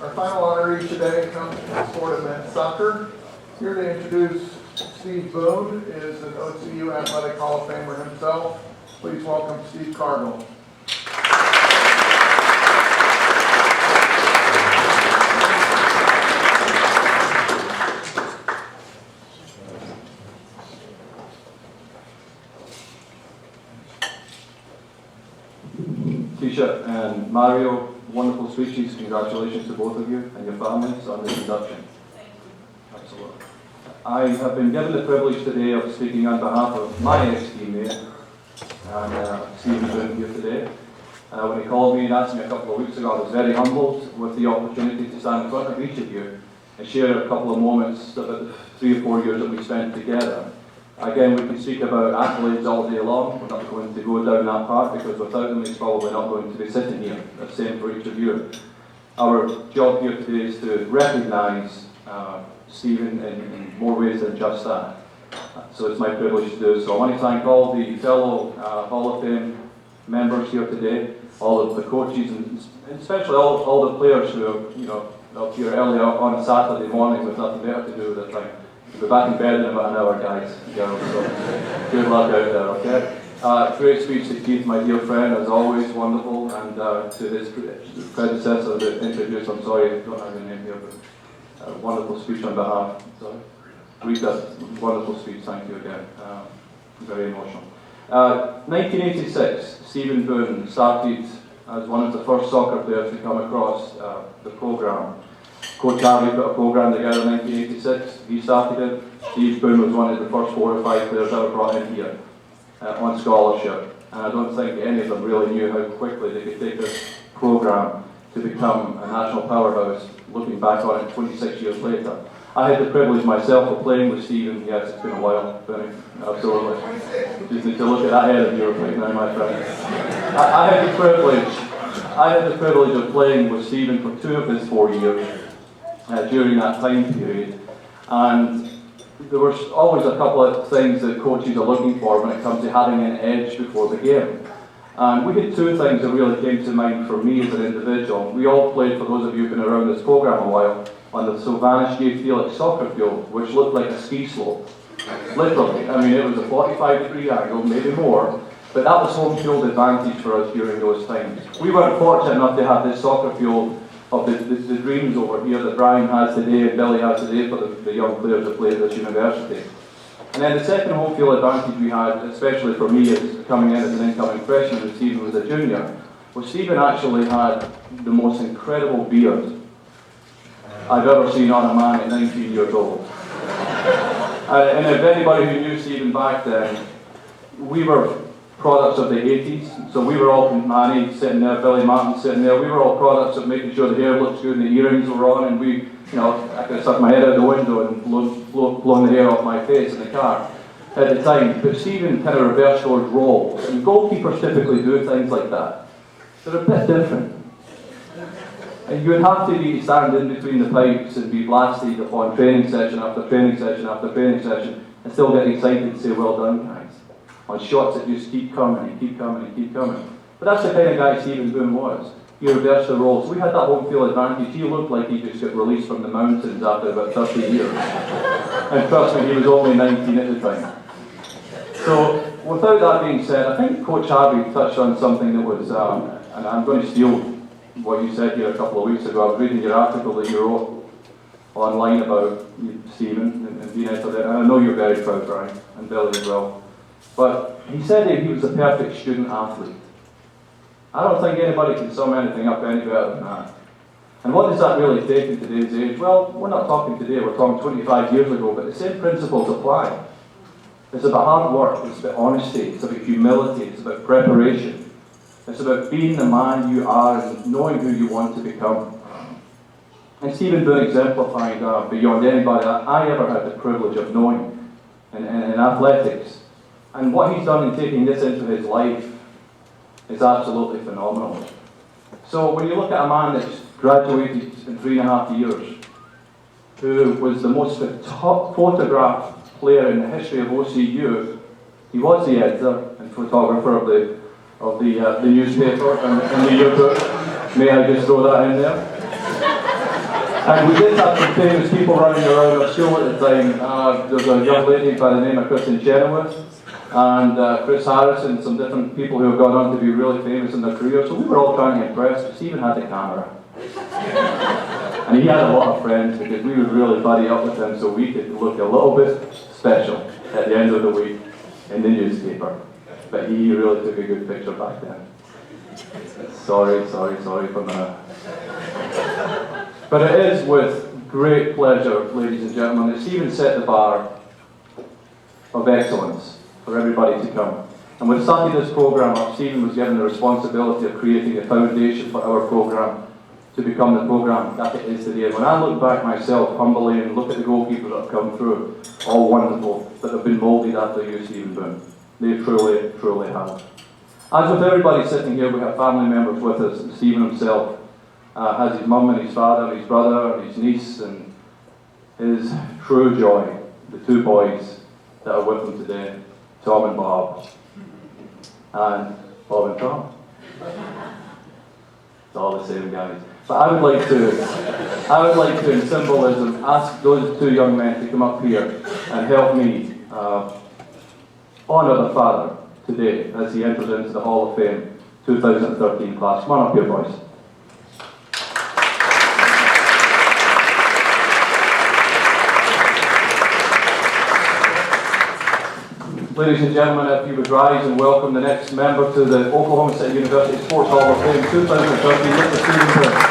Our final honoree today comes from the sport of men's soccer. Here to introduce Steve Boone is an OCU Athletic Hall of Famer himself. Please welcome Steve Cargill. Tisha and Mario, wonderful speeches. Congratulations to both of you and your families on this induction. Absolutely. I have been given the privilege today of speaking on behalf of my ex-teammate and Stephen Boone here today. When he called me and asked me a couple of weeks ago, I was very humbled with the opportunity to stand in front of each of you and share a couple of moments about the 3 or 4 years that we spent together. Again, we can speak about accolades all day long. We're not going to go down that path because without them it's probably not going to be sitting here. The same for each of you. Our job here today is to recognise Stephen in more ways than just that. So it's my privilege to do so. I want to thank all the fellow Hall of Fame members here today, all of the coaches, and especially all the players who are up here early on a Saturday morning with nothing better to do with their time. We'll be back in bed in about an hour, guys and girls, so good luck out there, okay? Great speech to Keith, my dear friend, as always, wonderful, and to his predecessor that introduced, I'm sorry, I don't have your name here, but wonderful speech on behalf. Sorry. Rita, wonderful speech, thank you again. Very emotional. 1986, Stephen Boone started as one of the first soccer players to come across the programme. Coach Cargill put a programme together in 1986. He started it. Steve Boone was one of the first 4 or 5 players ever brought in here on scholarship. And I don't think any of them really knew how quickly they could take this programme to become a national powerhouse, looking back on it 26 years later. I had the privilege myself of playing with Stephen. Yes, it's been a while, Benny. Absolutely. Just need to look at that head of yours right now, my friend. I had the privilege of playing with Stephen for 2 of his 4 years during that time period. And there was always a couple of things that coaches are looking for when it comes to having an edge before the game. And we had 2 things that really came to mind for me as an individual. We all played, for those of you who've been around this programme a while, on the Sylvanus J. Felix soccer field, which looked like a ski slope. Literally. I mean, it was a 45-degree angle, maybe more, but that was home field advantage for us during those times. We weren't fortunate enough to have this soccer field of the dreams over here that Brian has today and Billy has today for the young players that play at this university. And then the second home field advantage we had, especially for me as coming in as an incoming freshman and Stephen was a junior, was Stephen actually had the most incredible beard I've ever seen on a man at 19 years old. And if anybody who knew Stephen back then, we were products of the 80s, so we were all, Manny sitting there, Billy Martin sitting there, we were all products of making sure the hair looks good and the earrings were on, and we, I could have stuck my head out the window and blown the hair off my face in the car at the time. But Stephen kind of reversed those roles, and goalkeepers typically do things like that. They're a bit different. And you would have to be standing in between the pipes and be blasted upon training session after training session after training session and still get excited and say, well done, guys. On shots that just keep coming and keep coming and keep coming. But that's the kind of guy Stephen Boone was. He reversed the roles. We had that home field advantage. He looked like he just got released from the mountains after about 30 years. And trust me, he was only 19 at the time. So, without that being said, I think Coach Harvey touched on something that was, and I'm going to steal what you said here a couple of weeks ago. I was reading your article that you wrote online about Stephen and being into that, and I know you're very proud, Brian, and Billy as well. But he said that he was a perfect student athlete. I don't think anybody can sum anything up any better than that. And what does that really take in today's age? Well, we're not talking today, we're talking 25 years ago, but the same principles apply. It's about hard work, it's about honesty, it's about humility, it's about preparation. It's about being the man you are and knowing who you want to become. And Stephen Boone exemplified beyond anybody I ever had the privilege of knowing in athletics. And what he's done in taking this into his life is absolutely phenomenal. So when you look at a man that's graduated in 3.5 years, who was the most top photographed player in the history of OCU, he was the editor and photographer of the newspaper and the yearbook. May I just throw that in there? And we did have some famous people running around our school at the time. There was a young lady by the name of Kristen Chenoweth and Chris Harris and some different people who have gone on to be really famous in their career. So we were all trying to impress. Stephen had the camera. And he had a lot of friends because we would really buddy up with him so we could look a little bit special at the end of the week in the newspaper. But he really took a good picture back then. Sorry for that. But it is with great pleasure, ladies and gentlemen, that Stephen set the bar of excellence for everybody to come. And when starting this program up, Stephen was given the responsibility of creating a foundation for our program to become the program that it is today. And when I look back myself humbly and look at the goalkeepers that have come through, all wonderful, that have been moulded after you, Stephen Boone. They truly, truly have. As with everybody sitting here, we have family members with us. And Stephen himself has his mum and his father, and his brother, and his niece, and his true joy, the two boys that are with him today, Tom and Bob. And Bob and Tom. It's all the same guys. But I would like to, in symbolism, ask those two young men to come up here and help me honour the father today as he enters into the Hall of Fame 2013 class. Come on up here, boys. Ladies and gentlemen, if you would rise and welcome the next member to the Oklahoma State University Sports Hall of Fame 2013, Mr. Stephen Boone.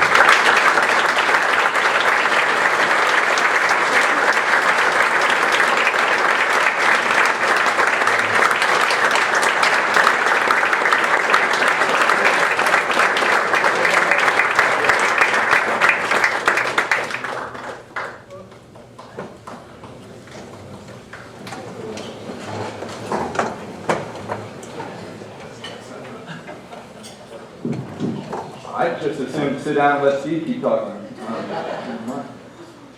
I just assumed to sit down and let Steve keep talking.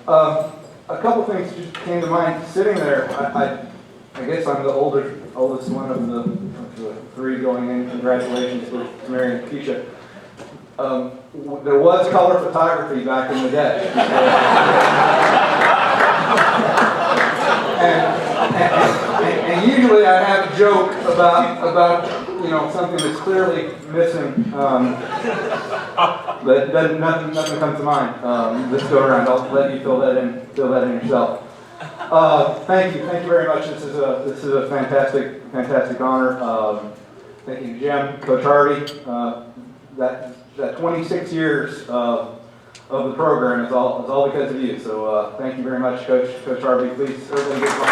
A couple things just came to mind sitting there. I guess I'm the oldest one of the three going in. Congratulations to Mary and Keisha. There was color photography back in the day. and usually I have a joke about something that's clearly missing, but nothing comes to mind this go around. I'll let you fill that in yourself. Thank you very much. This is a fantastic honor. Thank you, Jim, Coach Harvey. That 26 years of the program is all because of you. So thank you very much, Coach Harvey. Please, everybody give one.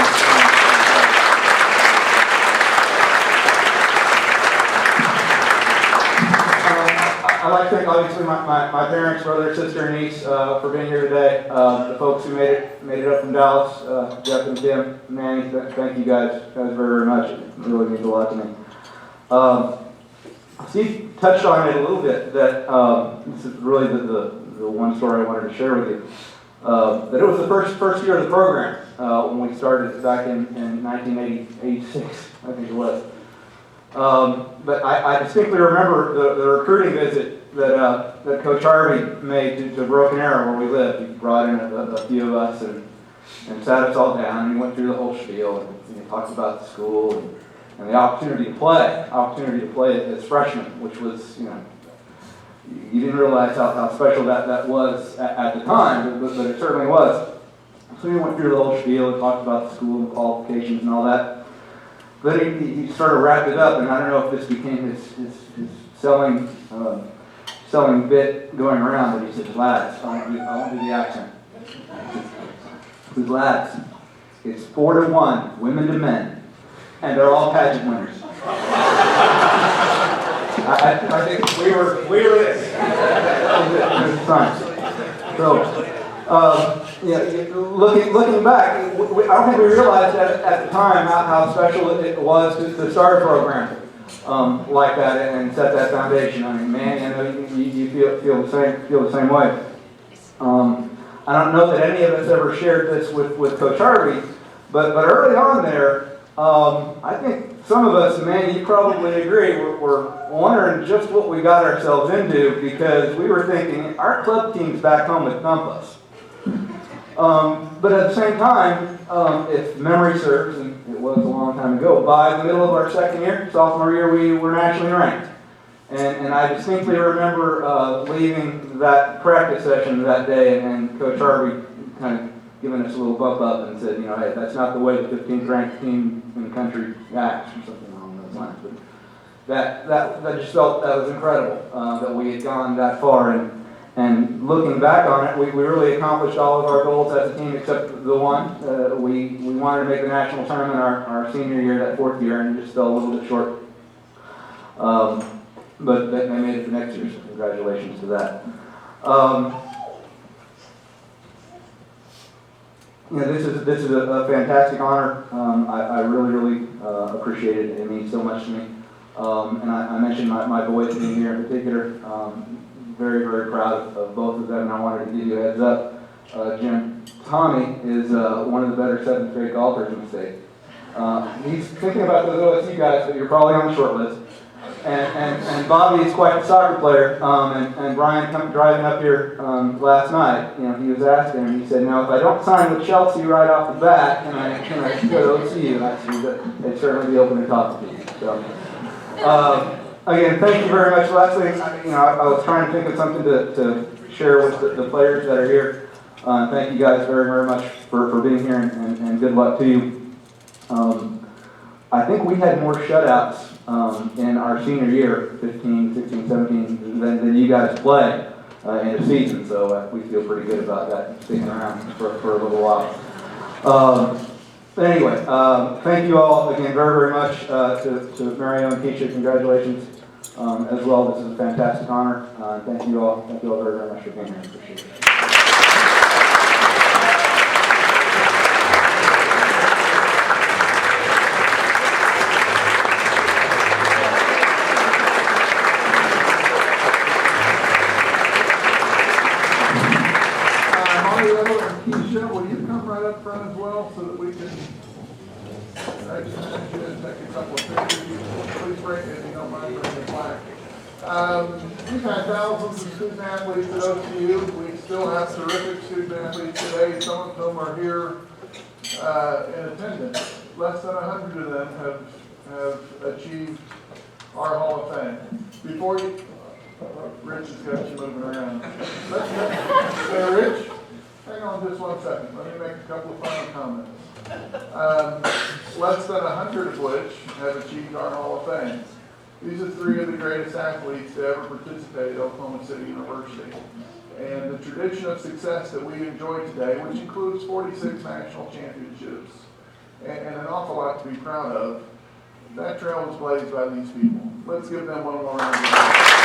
I'd like to thank, obviously, my parents, brother, sister, and niece for being here today. The folks who made it up from Dallas, Jeff and Tim, Manny, thank you guys very much. It really means a lot to me. Steve touched on it a little bit, that this is really the one story I wanted to share with you. That it was the first year of the program when we started back in 1986, I think it was. But I distinctly remember the recruiting visit that Coach Harvey made to Broken Arrow, where we lived. He brought in a few of us and sat us all down, and he went through the whole spiel, and he talked about the school and the opportunity to play as freshmen, which was, you didn't realize how special that was at the time, but it certainly was. So he went through the whole spiel and talked about the school and qualifications and all that. Then he sort of wrapped it up, and I don't know if this became his selling bit going around, but he said, "Lads, I won't do the accent. He said, lads, it's 4-1, women to men, and they're all pageant winners." I think we were it. It was fun. So. Looking back, I don't think we realized at the time how special it was to start a program like that and set that foundation. I mean, man, I know you feel the same way. I don't know that any of us ever shared this with Coach Harvey, but early on there, I think some of us, man, you probably agree, were wondering just what we got ourselves into, because we were thinking our club teams back home would thump us. But at the same time, if memory serves, and it was a long time ago, by the middle of our second year, sophomore year, we were nationally ranked. And I distinctly remember leaving that practice session that day, and Coach Harvey kind of giving us a little bump up and said, hey, that's not the way the 15th ranked team in the country acts, or something along those lines. But that just felt that was incredible that we had gone that far. And looking back on it, we really accomplished all of our goals as a team except the one. We wanted to make the national tournament our senior year, that fourth year, and just fell a little bit short. But they made it for next year, so congratulations to that. This is a fantastic honor. I really appreciate it. It means so much to me. And I mentioned my boys being here in particular. Very proud of both of them, and I wanted to give you a heads up. Jim, Tommy is one of the better 7th grade golfers in the state. He's thinking about those OSU guys, but you're probably on the short list. And Bobby is quite the soccer player. And Brian driving up here last night, he was asking him, he said, now if I don't sign with Chelsea right off the bat, can I go to OCU? And I said, they'd certainly be open to talking to you. So, again, thank you very much. Lastly, I was trying to think of something to share with the players that are here. Thank you guys very much for being here, and good luck to you. I think we had more shutouts in our senior year, 15, 16, 17, than you guys play in a season, so we feel pretty good about that, sticking around for a little while. Anyway, thank you all again very much to Mario and Keisha. Congratulations as well. This is a fantastic honor. Thank you all very much for being here. Appreciate it. Keisha, will you come right up front as well so that we can take a couple of pictures? Please bring it if you don't mind bringing the flag. We've had thousands of student athletes at OCU. We still have terrific student athletes today. Some of them are here in attendance. Less than 100 of them have achieved our Hall of Fame. Before you, Rich has got you moving around. Hey, Rich. Hang on just 1 second. Let me make a couple of final comments. Less than 100 of which have achieved our Hall of Fame. These are 3 of the greatest athletes to ever participate at Oklahoma City University. And the tradition of success that we enjoy today, which includes 46 national championships and an awful lot to be proud of, that trail was blazed by these people. Let's give them one more round of applause.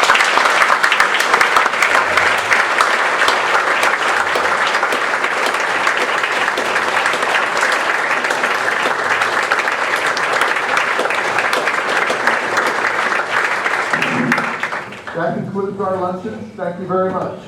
That concludes our luncheon. Thank you very much.